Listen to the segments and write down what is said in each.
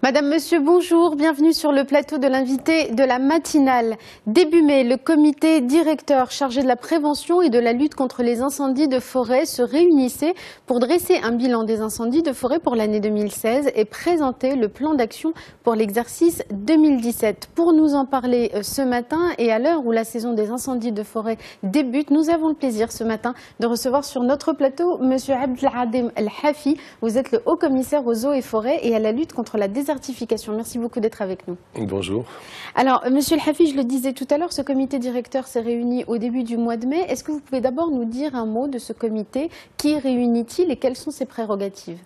Madame, Monsieur, bonjour, bienvenue sur le plateau de l'invité de la matinale. Début mai, le comité directeur chargé de la prévention et de la lutte contre les incendies de forêt se réunissait pour dresser un bilan des incendies de forêt pour l'année 2016 et présenter le plan d'action pour l'exercice 2017. Pour nous en parler ce matin et à l'heure où la saison des incendies de forêt débute, nous avons le plaisir ce matin de recevoir sur notre plateau Monsieur Abdelhadim El Hafi. Vous êtes le haut commissaire aux eaux et forêts et à la lutte contre la désertification. Merci beaucoup d'être avec nous. Bonjour. Alors, Monsieur El Hafi, je le disais tout à l'heure, ce comité directeur s'est réuni au début du mois de mai. Est-ce que vous pouvez d'abord nous dire un mot de ce comité? Qui réunit-il et quelles sont ses prérogatives?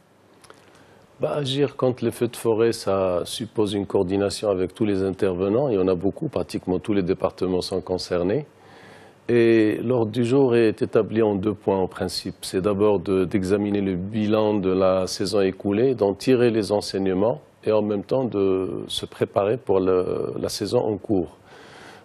Agir contre les feux de forêt, ça suppose une coordination avec tous les intervenants. Il y en a beaucoup, pratiquement tous les départements sont concernés. Et l'ordre du jour est établi en 2 points en principe. C'est d'abord d'examiner le bilan de la saison écoulée, d'en tirer les enseignements et en même temps de se préparer pour la saison en cours.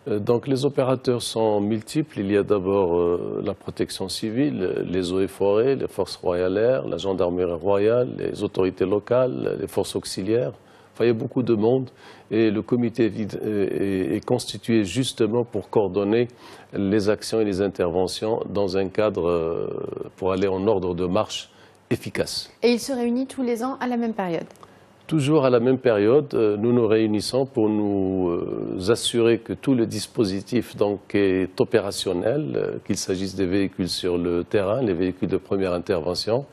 Donc les opérateurs sont multiples. Il y a d'abord la protection civile, les eaux et forêts, les forces royalaires, la gendarmerie royale, les autorités locales, les forces auxiliaires. Enfin, il y a beaucoup de monde et le comité est constitué justement pour coordonner les actions et les interventions dans un cadre pour aller en ordre de marche efficace. Et il se réunit tous les ans à la même période? Toujours à la même période, nous nous réunissons pour nous assurer que tout le dispositif donc, est opérationnel, qu'il s'agisse des véhicules sur le terrain, les véhicules de première intervention,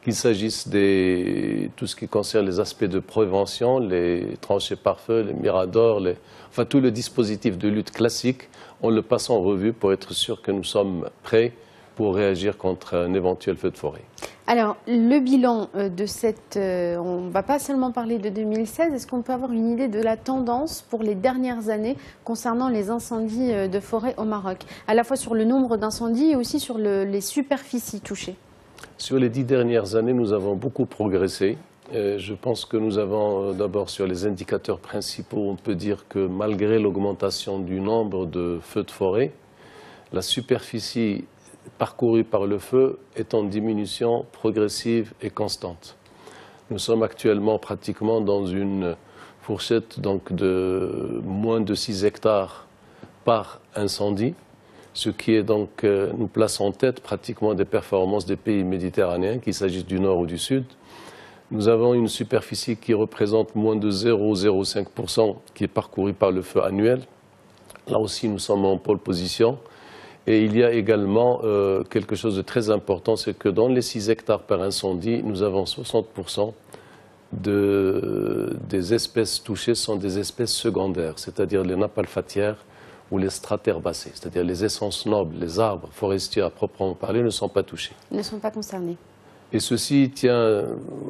qu'il s'agisse de tout ce qui concerne les aspects de prévention, les tranchées pare-feu, les miradors, enfin tout le dispositif de lutte classique, on le passe en revue pour être sûr que nous sommes prêts pour réagir contre un éventuel feu de forêt. Alors, le bilan de cette... on ne va pas seulement parler de 2016, est-ce qu'on peut avoir une idée de la tendance pour les dernières années concernant les incendies de forêt au Maroc, à la fois sur le nombre d'incendies et aussi sur les superficies touchées? Sur les 10 dernières années, nous avons beaucoup progressé. Je pense que nous avons d'abord sur les indicateurs principaux, on peut dire que malgré l'augmentation du nombre de feux de forêt, la superficie parcourue par le feu est en diminution progressive et constante. Nous sommes actuellement pratiquement dans une fourchette donc de moins de 6 hectares par incendie, ce qui est donc, nous place en tête pratiquement des performances des pays méditerranéens, qu'il s'agisse du nord ou du sud. Nous avons une superficie qui représente moins de 0,05% qui est parcourue par le feu annuel. Là aussi, nous sommes en pole position. Et il y a également quelque chose de très important, c'est que dans les 6 hectares par incendie, nous avons 60% des espèces touchées sont des espèces secondaires, c'est-à-dire les nappes alphatières ou les strates herbacées, c'est-à-dire les essences nobles, les arbres forestiers à proprement parler ne sont pas touchés. Ne sont pas concernés. Et ceci tient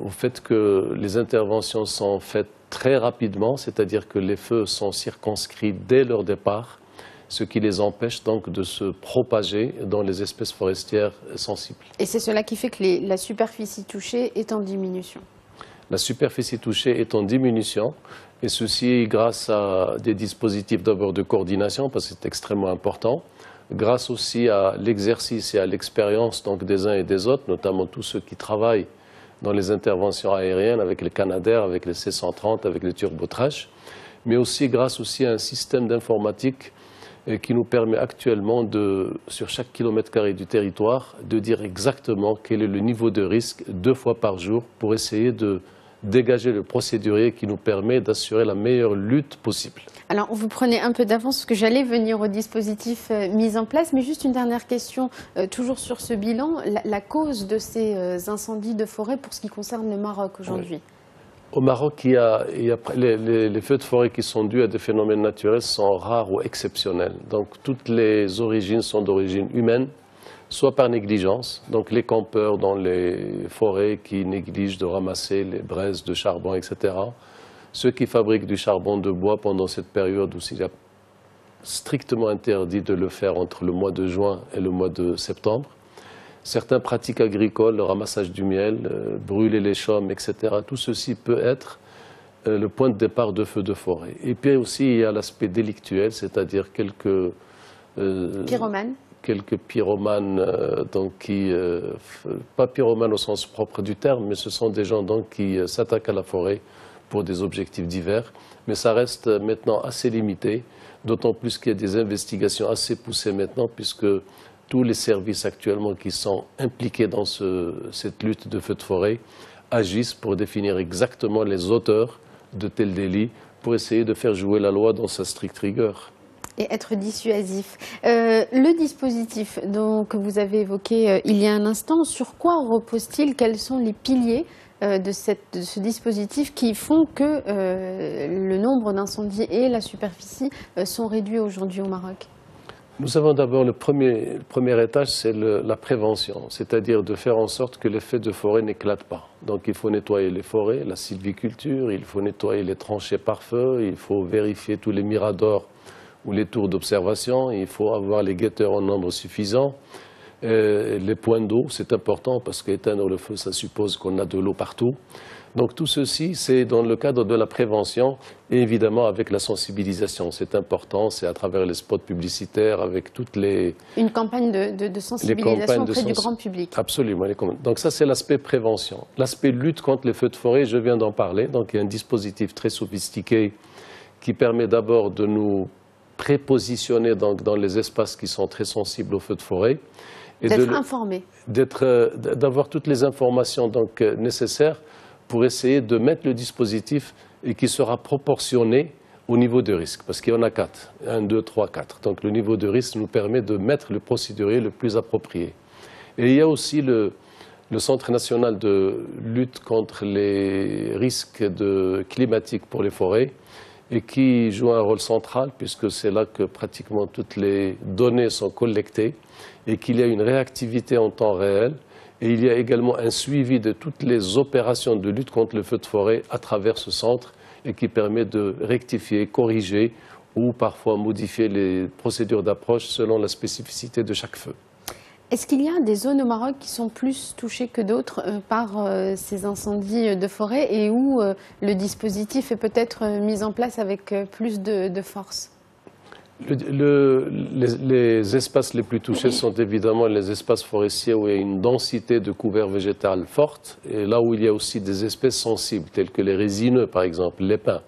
au fait que les interventions sont faites très rapidement, c'est-à-dire que les feux sont circonscrits dès leur départ, ce qui les empêche donc de se propager dans les espèces forestières sensibles. Et c'est cela qui fait que la superficie touchée est en diminution? La superficie touchée est en diminution, et ceci grâce à des dispositifs d'abord de coordination, parce que c'est extrêmement important, grâce aussi à l'exercice et à l'expérience donc des uns et des autres, notamment tous ceux qui travaillent dans les interventions aériennes avec les Canadair, avec les C-130, avec les turbotrash, mais aussi grâce aussi à un système d'informatique qui nous permet actuellement, sur chaque kilomètre carré du territoire, de dire exactement quel est le niveau de risque 2 fois par jour pour essayer de dégager le procédurier qui nous permet d'assurer la meilleure lutte possible. Alors, vous prenez un peu d'avance parce que j'allais venir au dispositif mis en place, mais juste une dernière question, toujours sur ce bilan, la cause de ces incendies de forêt pour ce qui concerne le Maroc aujourd'hui. Oui. Au Maroc, les feux de forêt qui sont dus à des phénomènes naturels sont rares ou exceptionnels. Donc toutes les origines sont d'origine humaine, soit par négligence, donc les campeurs dans les forêts qui négligent de ramasser les braises de charbon, etc. Ceux qui fabriquent du charbon de bois pendant cette période où il est strictement interdit de le faire entre le mois de juin et le mois de septembre. Certaines pratiques agricoles, le ramassage du miel, brûler les chaumes, etc. Tout ceci peut être le point de départ de feux de forêt. Et puis aussi, il y a l'aspect délictuel, c'est-à-dire quelques pyromanes. Quelques pyromanes, pas pyromanes au sens propre du terme, mais ce sont des gens donc, qui s'attaquent à la forêt pour des objectifs divers, mais ça reste maintenant assez limité, d'autant plus qu'il y a des investigations assez poussées maintenant, puisque tous les services actuellement qui sont impliqués dans cette lutte de feux de forêt agissent pour définir exactement les auteurs de tels délits, pour essayer de faire jouer la loi dans sa stricte rigueur. Et être dissuasif. Le dispositif que vous avez évoqué il y a un instant, sur quoi repose-t-il? Quels sont les piliers de ce dispositif qui font que le nombre d'incendies et la superficie sont réduits aujourd'hui au Maroc? Nous avons d'abord le premier étage, c'est la prévention, c'est-à-dire de faire en sorte que les feux de forêt n'éclatent pas. Donc il faut nettoyer les forêts, la sylviculture, il faut nettoyer les tranchées par feu, il faut vérifier tous les miradors ou les tours d'observation, il faut avoir les guetteurs en nombre suffisant. Les points d'eau, c'est important parce qu'éteindre le feu, ça suppose qu'on a de l'eau partout. Donc tout ceci, c'est dans le cadre de la prévention et évidemment avec la sensibilisation. C'est important, c'est à travers les spots publicitaires, avec toutes les... Une campagne de sensibilisation auprès du grand public. Absolument. Donc ça, c'est l'aspect prévention. L'aspect lutte contre les feux de forêt, je viens d'en parler. Donc il y a un dispositif très sophistiqué qui permet d'abord de nous prépositionner dans les espaces qui sont très sensibles aux feux de forêt. D'être informé. D'avoir toutes les informations nécessaires pour essayer de mettre le dispositif et qui sera proportionné au niveau de risque. Parce qu'il y en a 4. 1, 2, 3, 4. Donc le niveau de risque nous permet de mettre le procédurier le plus approprié. Et il y a aussi le Centre national de lutte contre les risques climatiques pour les forêts et qui joue un rôle central puisque c'est là que pratiquement toutes les données sont collectées et qu'il y a une réactivité en temps réel. Et il y a également un suivi de toutes les opérations de lutte contre le feu de forêt à travers ce centre et qui permet de rectifier, corriger ou parfois modifier les procédures d'approche selon la spécificité de chaque feu. Est-ce qu'il y a des zones au Maroc qui sont plus touchées que d'autres par ces incendies de forêt et où le dispositif est peut-être mis en place avec plus de force ? Les espaces les plus touchés sont évidemment les espaces forestiers où il y a une densité de couvert végétal forte et là où il y a aussi des espèces sensibles telles que les résineux par exemple, les pins.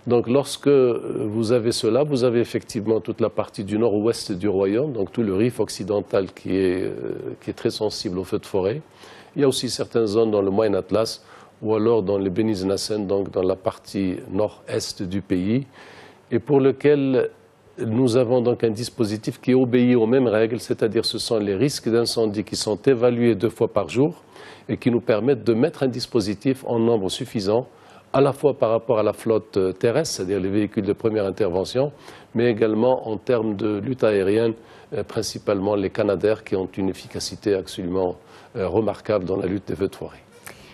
Donc lorsque vous avez cela, vous avez effectivement toute la partie du nord-ouest du royaume, donc tout le Rif occidental qui est très sensible aux feux de forêt. Il y a aussi certaines zones dans le Moyen Atlas ou alors dans les Beni Znassen, donc dans la partie nord-est du pays et pour lequel nous avons donc un dispositif qui obéit aux mêmes règles, c'est-à-dire ce sont les risques d'incendie qui sont évalués 2 fois par jour et qui nous permettent de mettre un dispositif en nombre suffisant, à la fois par rapport à la flotte terrestre, c'est-à-dire les véhicules de première intervention, mais également en termes de lutte aérienne, principalement les Canadair qui ont une efficacité absolument remarquable dans la lutte des feux de forêt.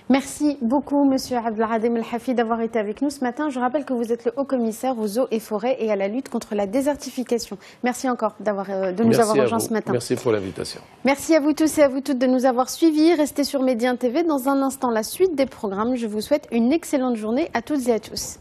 Merci beaucoup, Monsieur Abdelhadem El Hafi, d'avoir été avec nous ce matin. Je rappelle que vous êtes le haut-commissaire aux eaux et forêts et à la lutte contre la désertification. Merci encore de nous avoir rejoints ce matin. Merci pour l'invitation. Merci à vous tous et à vous toutes de nous avoir suivis. Restez sur Médien TV. Dans un instant, la suite des programmes. Je vous souhaite une excellente journée à toutes et à tous.